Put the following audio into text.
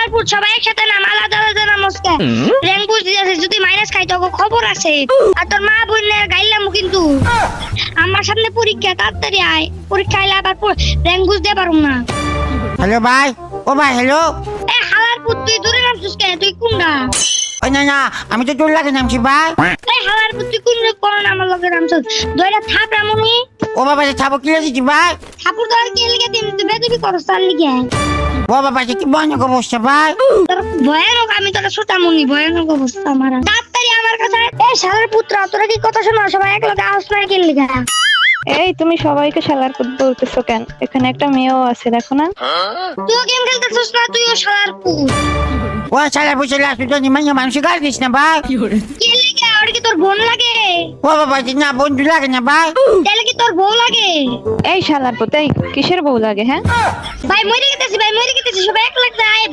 শালার পুত সবাই একসাথে নাম, আলাদা আলাদা নাম আজকে র্যাঙ্ক পুশ দিয়েছে, যদি মাইনাস খাই তো খবর আছে। আর তোর মা বোনের গাইলাম কিন্তু আমার সামনে পরীক্ষা, তাড়াতাড়ি আয়, পরীক্ষা আইলে আবার র্যাঙ্ক পুশ দিয়ে পারুম না। হ্যালো ভাই, ও ভাই হ্যালো। এ হালার পুত তুই দূরে নামছিস কে? তুই কোনটা? ওই না না, আমি তো তোর লাগে নামছি ভাই। এই হালার পুত তুই কোন কোন আমার লগে নামছিস? দইরা থাপ রামুনি। ও বাবা যে ছাবো কি দিচ্ছি ভাই। ঠাকুর দর কে লিগে দিন তুই বেদবি করছ তার লিগে। ও বাবা যে কি ভয়ানক অবস্থা ভাই। তোর ভয়ানক, আমি তোরা ছোটামুনি ভয়ানক অবস্থা আমার। তাড়াতাড়ি আমার কাছে এই শালার পুত্র, তোরা কি কথা শোনা? সবাই এক লগে আওয়াজ না কে লিগা? এই তুমি সবাইকে শালার পুত বলতেছো কেন? এখানে একটা মেয়েও আছে, দেখো না? তুইও গেম খেলতেছিস না? তুইও শালার পুত। ও শালা বসে লাস্ট তো নিমাইয়া মানুষ গাল দিস না ভাই। কে লিগা? ওর কি তোর বোন লাগে? ও বাবা যে না বন্ধু লাগে না ভাই। তাহলে কি তোর বউ লাগে? এই শালার পুত, এই কিসের বউ লাগে? হ্যাঁ ভাই মরে গেতেছি, ভাই মরে গেতেছি, সবাই এক লগে আয়